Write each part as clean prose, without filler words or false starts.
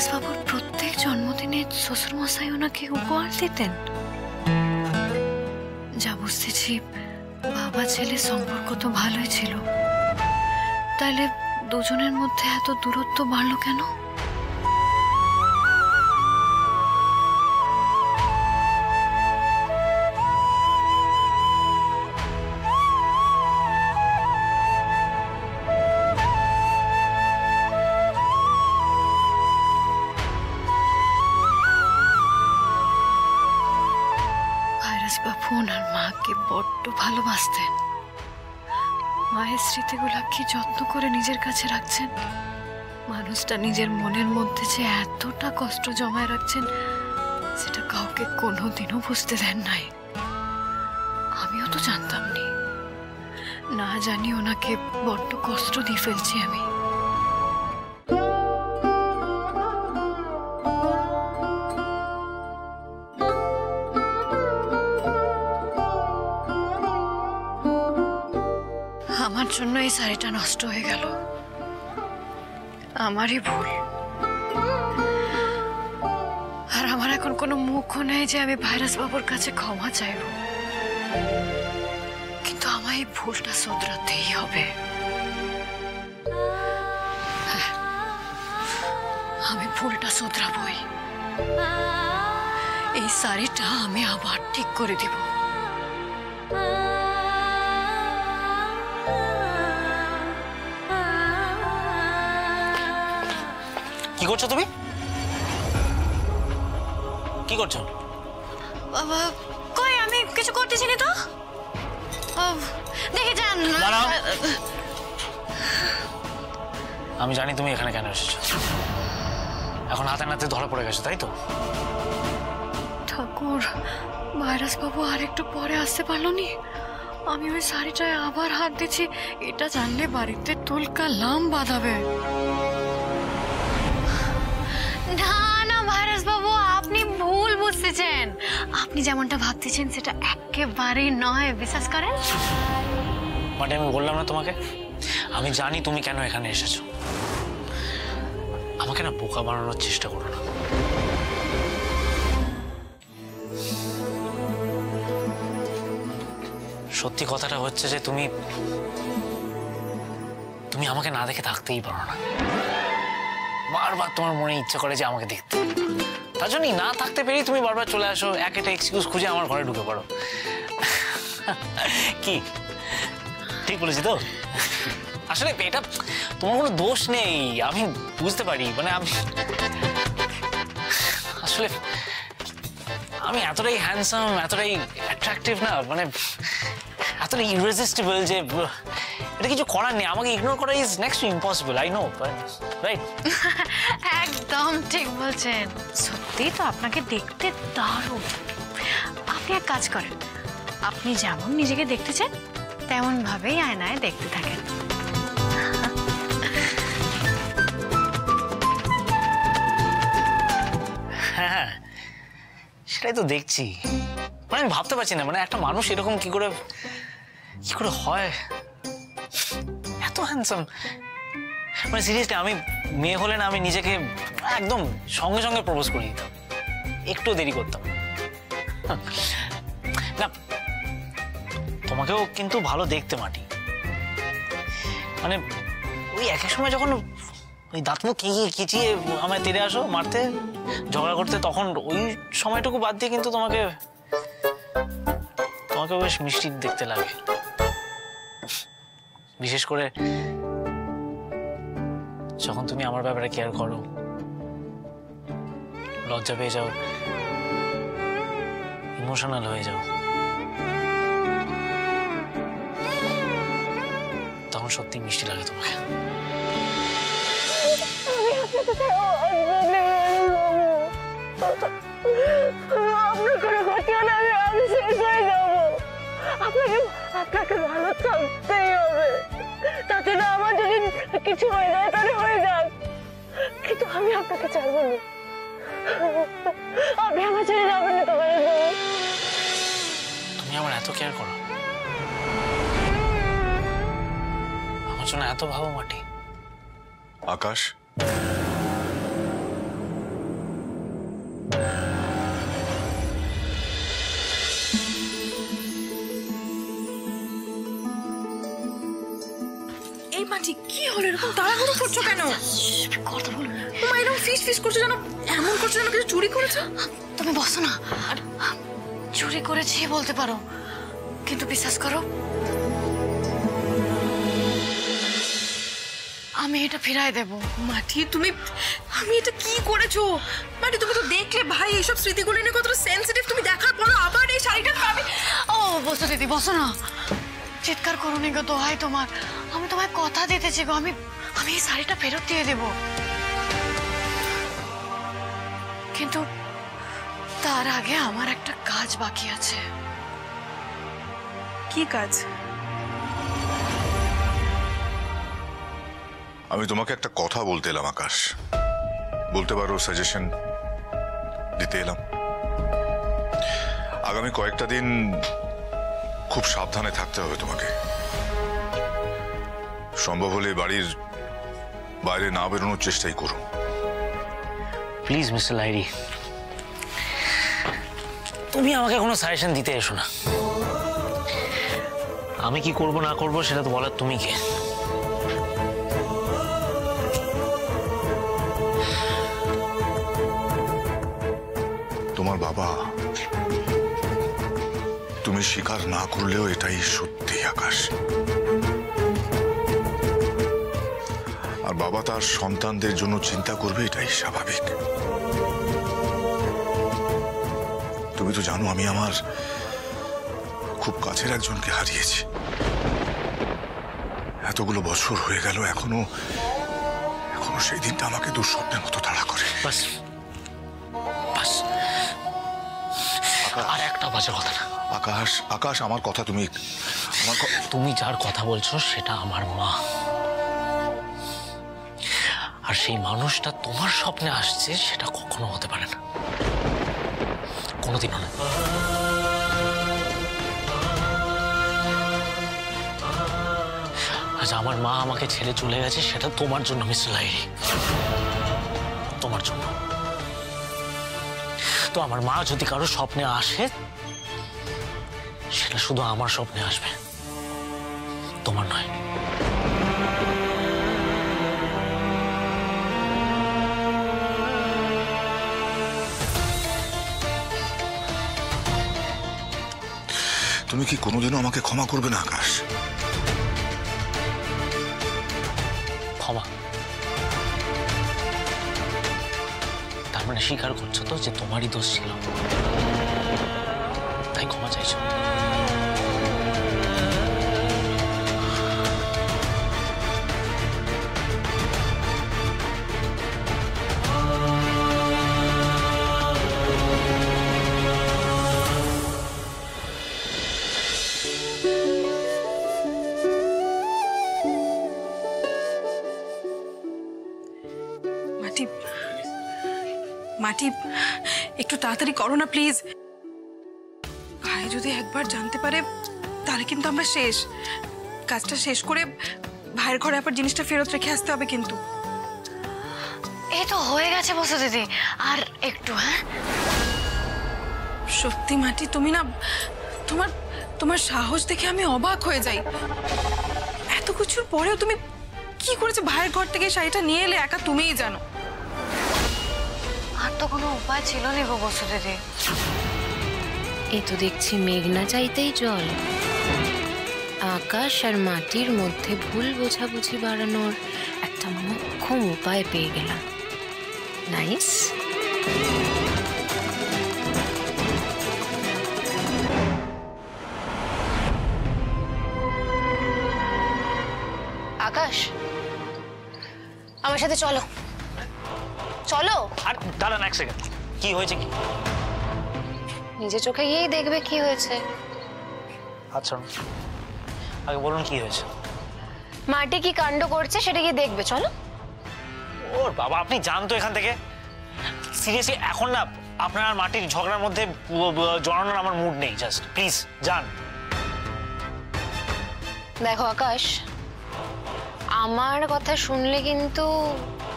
Virus বাবুর প্রত্যেক জন্মদিনে শ্বশুর মশাই ওনাকে উপহার দিতেন। যা বুঝতেছি বাবা ছেলে সম্পর্ক তো ভালোই ছিল, তাইলে দুজনের মধ্যে এত দূরত্ব বাড়লো কেন? বাবু ওনার মাকে বড্ড ভালোবাসতেন। মায়ের স্মৃতিগুলা কি যত্ন করে নিজের কাছে রাখছেন। মানুষটা নিজের মনের মধ্যে যে এতটা কষ্ট জমায় রাখছেন সেটা কাউকে কোনোদিনও বুঝতে দেন নাই। আমিও তো জানতাম না জানি ওনাকে বড্ড কষ্ট দিয়ে ফেলছি আমি। আমার জন্য এই শাড়িটা নষ্ট হয়ে গেল, আমারই ভুল। আর আমার এখন কোনো মুখও নেই যে আমি ভাইরাস বাবুর কাছে ক্ষমা চাইব, কিন্তু আমার এই ভুলটা শোধরাতেই হবে। আমি ভুলটা শোধরাবই। এই শাড়িটা আমি আবার ঠিক করে দিব। কি করছো তুমি? কি করছো? কই আমি কিছু করতেছি না তো। দেখে যান। আমি জানি তুমি এখানে কেন এসেছো। এখন হাতে নাতে ধরা পড়ে গেছো, তাই তো? ঠাকুর, ভাইরাস বাবু আর একটু পরে আসতে পারলো নি। আমি ওই শাড়িটায় আবার হাত দিচ্ছি, এটা জানলে বাড়িতে তুলকা লাম বাঁধাবে। না ভাইরাস বাবু, আপনি ভুল বুঝতেছেন। আপনি যেমনটা ভাবতেছেন সেটা একেবারেই নয়, বিশ্বাস করেন। মানে আমি বললাম না তোমাকে, আমি জানি তুমি কেন এখানে এসেছো। আমাকে না বোকা বানানোর চেষ্টা করো না। সত্যি কথাটা হচ্ছে যে তুমি আমাকে না দেখে থাকতেই পারো না। বারবার তোমার মনে ইচ্ছে করে যে আমাকে দেখতে, তার জন্যই না থাকতে পেরেই তুমি বারবার চলে আসো, একটা এক্সকিউজ খুঁজে আমার ঘরে ঢুকে পড়ো। কি ঠিক বলেছি তো? আসলে এটা তোমার কোনো দোষ নেই, আমি বুঝতে পারি। মানে আসলে আমি এতটাই হ্যান্ডসাম, এতটাই অ্যাট্রাকটিভ না, মানে এতটাই ইররেজিস্টিবল যে এটা কিছু করার নেই। আমাকে ইগনোর করা is next to impossible, I know, right? একদম ঠিক বলছেন। সত্যি তো আপনাকে দেখতে দারুণ। আপনি এক কাজ করেন, আপনি যেমন নিজেকে দেখতে চান তেমন ভাবেই আয়নায় দেখতে থাকেন। হ্যাঁ, সেটাই তো দেখছি। মানে আমি ভাবতে পারছি না, মানে একটা মানুষ এরকম কি করে হয়, এত হ্যান্ডসাম। মানে সিরিয়াসলি, আমি মেয়ে হলে না আমি নিজেকে একদম সঙ্গে সঙ্গে প্রপোজ করে দিতাম, একটু দেরি করতাম না। তোমাকেও কিন্তু ভালো দেখতে মাটি। মানে ওই এক সময় যখন ওই দাঁতমুখ খিচিয়ে আমায় তেড়ে আসো মারতে, ঝগড়া করতে, তখন ওই সময়টুকু বাদ দিয়ে কিন্তু তোমাকে বেশ মিষ্টি দেখতে লাগে। বিশেষ করে যখন তুমি আমার ব্যাপারে কেয়ার করো, লজ্জা পেয়ে যাও, ইমোশনাল হয়ে যাও, তখন সত্যি মিষ্টি লাগে তোমাকে। আপনার কোনো ক্ষতি হলে আমি শেষ হয়ে যাবো। আপনাকে ভালো থাকতেই হবে, তাতে না আমার যদি কিছু হয়ে যায় তাহলে হয়ে যাক, কিন্তু আমি আপনাকে ছাড়বো না। আপনি আমার ছেড়ে যাবেন না তো? তুমি আমার এত কেয়ার করো, আমার জন্য এত ভাবো মাটি। আকাশ, করছো কেন? কথা বলো। মা এরকম ফিস করছো জানো, এমন করছো যেন কিছু চুরি করেছো। তুমি বসো না। চুরি করেছি বলতে পারো, কিন্তু বিশ্বাস করো আমি এটা ফিরাই দেব। মাটি তুমি, আমি এটা কি করেছো? মাটি তুমি তো দেখলে ভাই এইসব স্মৃতিগুলো নিয়ে কতটা সেনসিটিভ, তুমি দেখার পর আবার এই শাড়িটা পাবে। ও বসো দিদি, বসো না, চিৎকার করুনি গো, দোহাই তোমার। আমি তোমায় কথা দিতেছি গো, আমি এই শাড়িটা ফেরত দিয়ে দেব, কিন্তু তার আগে আমার একটা কাজ বাকি আছে। কি কাজ? আমি তোমাকে একটা কথা বলতে এলাম আকাশ, বলতে পারো সাজেশন দিতে এলাম। আগামী কয়েকটা দিন খুব সাবধানে থাকতে হবে তোমাকে। সম্ভব হলে বাড়ির বাইরে না বেরোনোর চেষ্টাই করো। প্লিজ মিস্টার লাহিড়ী, তুমি আমাকে কোনো সাজেশন দিতে এসো না। আমি কি করব না করব সেটা তো বলার তুমি কে। তোমার বাবা, তুমি স্বীকার না করলেও এটাই সত্যি আকাশ। আর বাবা তার সন্তানদের জন্য চিন্তা করবে, এটাই স্বাভাবিক। তুমি তো জানো আমি আমার খুব কাছের একজনকে হারিয়েছি। এতগুলো বছর হয়ে গেল, এখনো সেই দিনটা আমাকে দুঃস্বপ্নের মতো তাড়া করে। বাস বাস, আর একটা বাজে কথা না। আকাশ আকাশ, আমার কথা তুমি তুমি যার কথা বলছো সেটা আমার মা, আর সেই মানুষটা তোমার স্বপ্নে আসছে সেটা কখনো হতে পারে না, কোনোদিনও না। আজ আমার মা আমাকে ছেড়ে চলে গেছে, সেটা তোমার জন্য মিস্টার লাহিড়ী, তোমার জন্য। তো আমার মা যদি কারো স্বপ্নে আসে, সেটা শুধু আমার স্বপ্নে আসবে, তোমার নয়। তুমি কি কোনোদিনও আমাকে ক্ষমা করবে না আকাশ? ক্ষমা? তার মানে স্বীকার করছো তো যে তোমারই দোষ ছিল, তাই ক্ষমা চাইছো? মাটি, মাটি একটু তাড়াতাড়ি করো না প্লিজ। ভাই যদি একবার জানতে পারে তাহলে কিন্তু আমরা শেষ। কাজটা শেষ করে ভাইয়ের ঘরে আবার জিনিসটা ফেরত রেখে আসতে হবে কিন্তু। এই তো হয়ে গেছে বসো দিদি, আর একটু। হ্যাঁ সত্যি মাটি, তুমি না, তোমার সাহস দেখে আমি অবাক হয়ে যাই। এত কিছুর পরেও তুমি কি করেছে ভাইয়ের ঘর থেকে শাড়িটা নিয়ে এলে, একা তুমিই জানো। আর তো কোনো উপায় ছিল না গো বসু দিদি। এ তো দেখছি মেঘ না চাইতেই জল। আকাশ আর মাটির মধ্যে ভুল বোঝাবুঝি বাড়ানোর একটা মোক্ষম উপায় পেয়ে গেলাম। নাইস। আকাশ, আমার সাথে চলো চলো। আর দাঁড়ান এক সেকেন্ড, কি হয়েছে? কি নিজে চোখে গিয়েই দেখবে কি হয়েছে। আচ্ছা আগে বলুন কি হয়েছে। মাটি কি কাণ্ড করছে সেটা গিয়ে দেখবে, চলো। ওর বাবা, আপনি যান তো এখান থেকে। সিরিয়াসলি এখন না আপনার আর মাটির ঝগড়ার মধ্যে জড়ানোর আমার মুড নেই, জাস্ট প্লিজ যান। দেখো আকাশ, আমার কথা শুনলে কিন্তু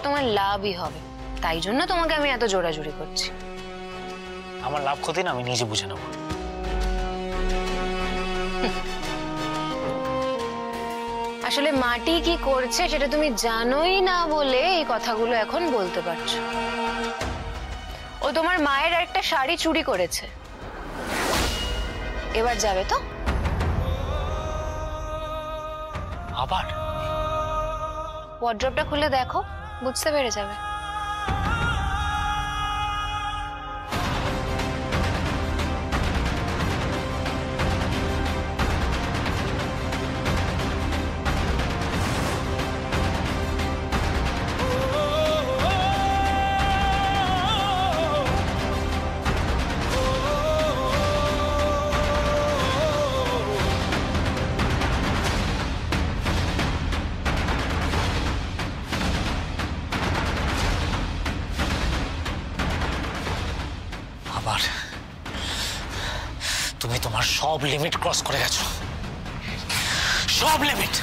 তোমার লাভই হবে, তাই জন্য তোমাকে আমি এত জোরাজুরি করছি। আমার লাভ ক্ষতি না আমি নিজে বুঝে নেব। আর আসলে মাটি কি করছে সেটা তুমি জানোই না বলে এই কথাগুলো এখন বলতে পারছো। ও তোমার মায়ের একটা শাড়ি চুরি করেছে, এবার যাবে তো? আবার ওয়ার্ড্রপটা খুলে দেখো, বুঝতে পেরে যাবে। আবার তুমি তোমার সব লিমিট ক্রস করে গেছো, সব লিমিট।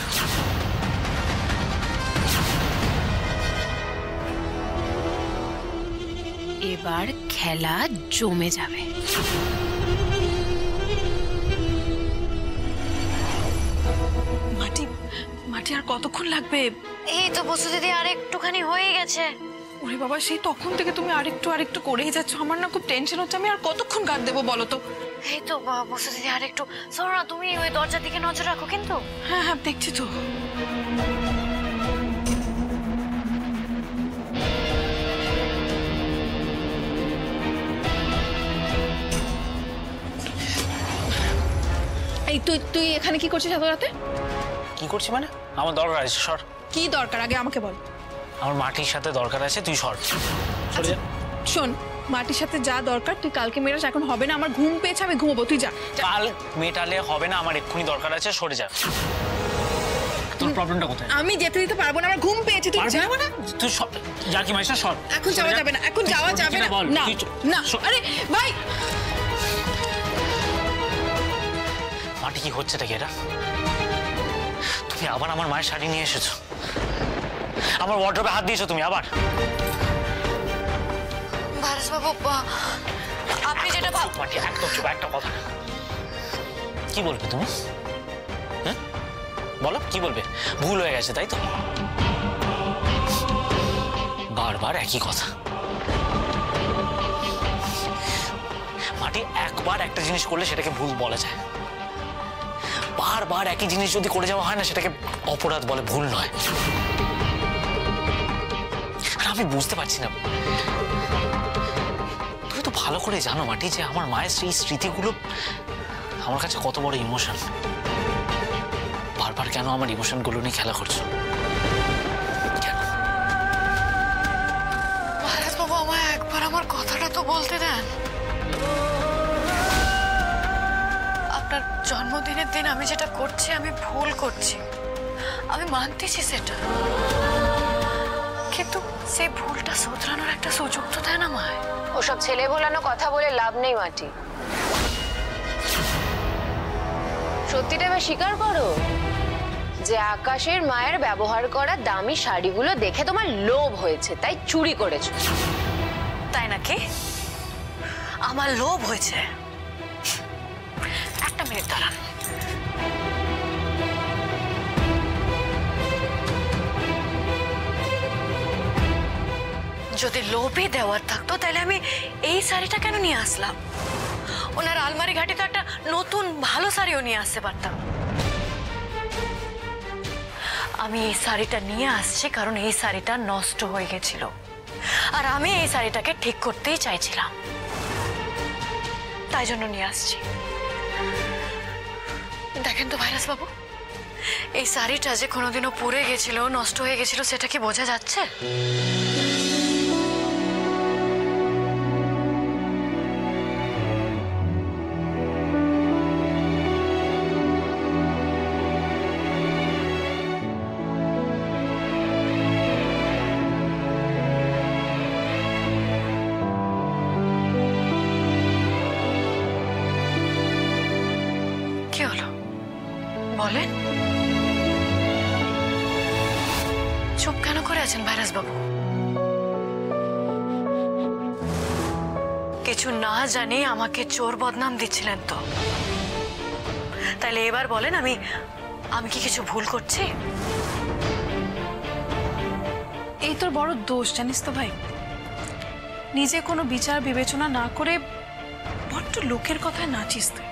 এবার খেলা জমে যাবে। মাটি মাটি আর কতক্ষণ লাগবে? এই তো বসু দিদি, আর একটুখানি হয়ে গেছে। ওরে বাবা, সেই তখন থেকে তুমি আরেকটু করেই যাচ্ছ। আমার না খুব টেনশন হচ্ছে। আমি আর কতক্ষণ গার্ড দেবো বলো তো? এই তো বসু দিদি, আর একটু। শোনো না, তুমি ওই দরজার দিকে নজর রাখো কিন্তু। হ্যাঁ হ্যাঁ, দেখছি তো। এই তুই এখানে কি করছিস এত রাতে? কি করছি মানে? আমার দরকার আছে, সর। কি দরকার আগে আমাকে বল। আমার মাটির সাথে দরকার আছে, তুই সর। সরে যা। শোন, মাটির সাথে যা দরকার তুই কালকে মেটাস, এখন হবে না। আমার ঘুম পেয়েছে, আমি ঘুমোবো, তুই যা। কাল মেটালে হবে না, আমার এক্ষুনি দরকার আছে, সরে যা। তোর প্রবলেমটা কোথায়? আমি যেতে দিতে পারবো না, আমার ঘুম পেয়েছে, তুই যা। পারবি না? তুই সর, যা কি মাইশা, সর। এখন যাওয়া যাবে না, এখন যাওয়া যাবে না। বল, না তুই না, আরে ভাই। মাটি, কি হচ্ছেটা কি এটা? তুমি আবার আমার মায়ের শাড়ি নিয়ে এসেছো, আমার ওয়ার্ড্রবে হাত দিয়েছো তুমি আবার। ভারস বাবু, আপনি যেটা মাটি, একদম চুপ, একটা কথা। কি বলবে তুমি? হ্যাঁ বলো, কি বলবে? ভুল হয়ে গেছে তাই তো? বারবার একই কথা। মাটি, একবার একটা জিনিস করলে সেটাকে ভুল বলা যায়, বারবার একই জিনিস যদি করে যাওয়া হয় না, সেটাকে অপরাধ বলে, ভুল নয়। আর আমি বুঝতে পারছি না, তুমি তো ভালো করে জানো মাটি যে আমার মায়ের সেই স্মৃতিগুলো আমার কাছে কত বড় ইমোশন। বারবার কেন আমার ইমোশনগুলো নিয়ে খেলা করছো? কেন? ভারস বাবু, আমায় একবার আমার কথাটা তো বলতে দেন। আপনার জন্মদিনের দিন আমি যেটা করছি, আমি ভুল করছি, আমি মানতেছি সেটা, কিন্তু সেই ভুলটা শোধরানোর একটা সুযোগ তো দেন আমায়। ওসব ছেলে ভোলানো কথা বলে লাভ নেই মাটি। সত্যিটা এবার স্বীকার করো যে আকাশের মায়ের ব্যবহার করা দামি শাড়িগুলো দেখে তোমার লোভ হয়েছে, তাই চুরি করেছো। তাই নাকি? আমার লোভ হয়েছে? একটা মিনিট দাঁড়ান। যদি লোভই দেওয়ার থাকতো তাহলে আমি এই শাড়িটা কেন নিয়ে আসলাম? ওনার আলমারি ঘাটে তো একটা নতুন ভালো শাড়িও নিয়ে আসতে পারতাম। আমি এই শাড়িটা নিয়ে আসছি কারণ এই শাড়িটা নষ্ট হয়ে গেছিল, আর আমি এই শাড়িটাকে ঠিক করতেই চাইছিলাম, তাই জন্য নিয়ে আসছি। দেখেন তো ভাইরাস বাবু, এই শাড়িটা যে কোনোদিনও পরে গেছিল, নষ্ট হয়ে গেছিল, সেটা কি বোঝা যাচ্ছে? কি হলো বলেন? চুপ কেন করে আছেন ভাইরাস বাবু? কিছু না জানি আমাকে চোর বদনাম দিচ্ছিলেন তো? তাহলে এবার বলেন, আমি কি কিছু ভুল করছি? এই তোর বড় দোষ জানিস তো ভাই, নিজে কোনো বিচার বিবেচনা না করে বড্ড লোকের কথায় নাচিস তুই।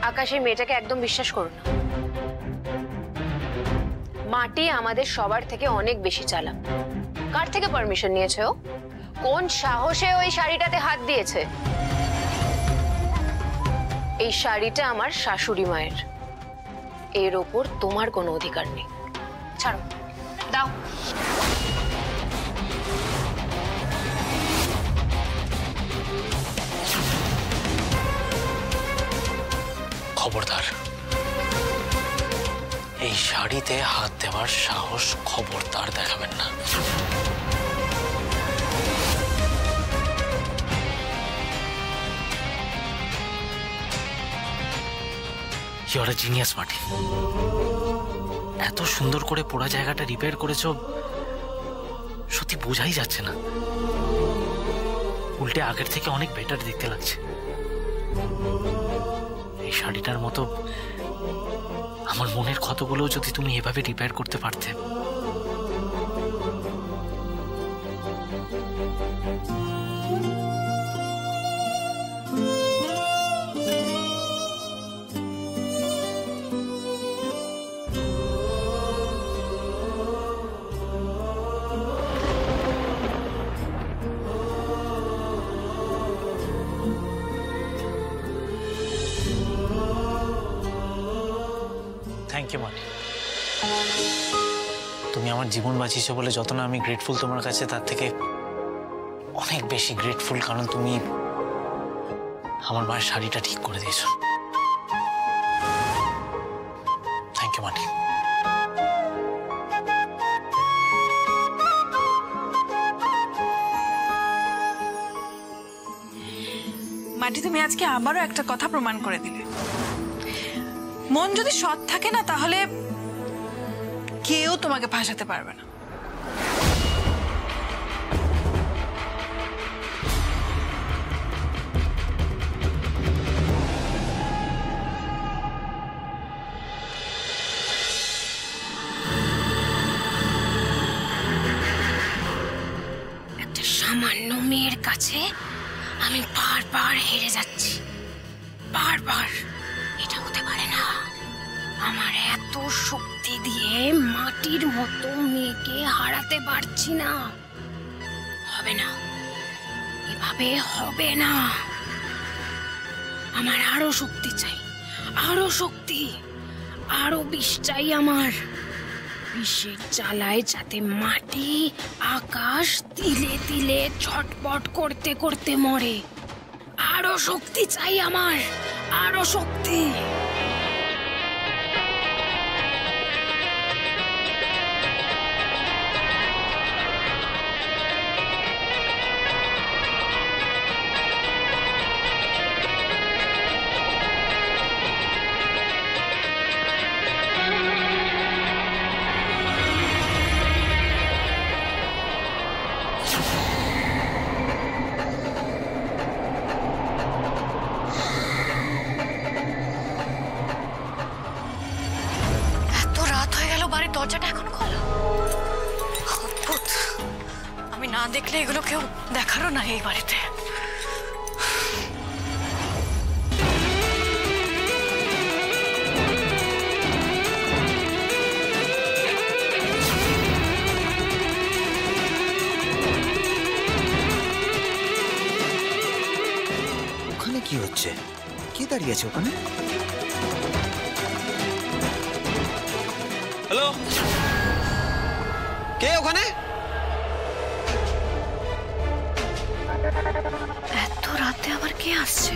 আকাশ, এই মেয়েটাকে একদম বিশ্বাস করো না। মাটি আমাদের সবার থেকে অনেক বেশি চালাক। কার থেকে পারমিশন নিয়েছে ও? কোন সাহসে ওই শাড়িটাতে হাত দিয়েছে? এই শাড়িটা আমার শাশুড়ি মায়ের, এর ওপর তোমার কোনো অধিকার নেই। ছাড়ো, দাও। খবরদার, এই শাড়িতে হাত দেওয়ার সাহস খবরদার দেখাবেন না। ইউ আর এ জিনিয়াস মাটি। এত সুন্দর করে পোড়া জায়গাটা রিপেয়ার করেছো, সত্যি বোঝাই যাচ্ছে না। উল্টে আগের থেকে অনেক বেটার দেখতে লাগছে। এই শাড়িটার মতো আমার মনের ক্ষতগুলো যদি তুমি এভাবে রিপেয়ার করতে পারতে। থ্যাংক ইউ মাটি। তুমি আমার জীবন বাঁচিয়েছো বলে যত না আমি গ্রেটফুল তোমার কাছে, তার থেকে অনেক বেশি গ্রেটফুল কারণ তুমি আমার মায়ের শাড়িটা ঠিক করে দিয়েছো। থ্যাংক ইউ মাটি। মাটি, তুমি আজকে আবারও একটা কথা প্রমাণ করে দিলে, মন যদি সৎ থাকে না তাহলে কেউ তোমাকে ফাঁসাতে পারবে না। একটা সামান্য মেয়ের কাছে আমি বারবার হেরে যাচ্ছি, বারবার। এটা হতে পারে না। আমার এত শক্তি দিয়ে মাটির মতো মেয়েকে হারাতে পারছি না। হবে না, এভাবে হবে না। আমার আরো শক্তি চাই, আরো শক্তি, আরো বিষ চাই আমার। বিষের জ্বালায় যাতে মাটি আকাশ তিলে তিলে ছটপট করতে করতে মরে। আরো শক্তি চাই আমার, আরো শক্তি। দরজাটা এখন খোলা। অদ্ভুত, আমি না দেখলে এগুলো কেউ দেখারও না এই বাড়িতে। ওখানে কি হচ্ছে? কে দাঁড়িয়ে আছে ওখানে? হ্যালো, কে ওখানে? এত রাতে আবার কে আসছে?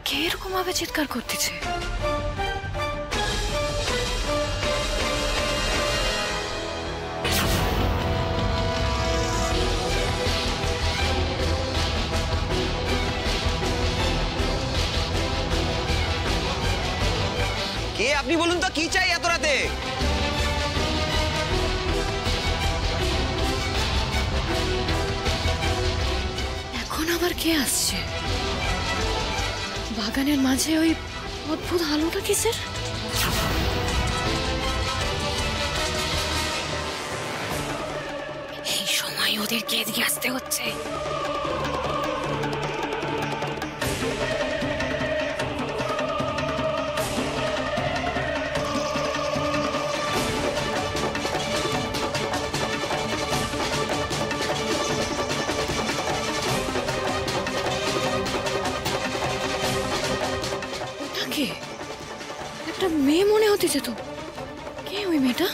কে এরকম ভাবে চিৎকার করতেছে? কে আপনি বলুন তো, কি চাই এত রাতে? এখন আবার কে আসছে? বাগানের মাঝে ওই অদ্ভুত আলোটা কিসের? তাই ওদেরকে এদিকে আসতে হচ্ছে। ওটা কে? একটা মেয়ে মনে হতেছে তো। কে ওই মেয়েটা?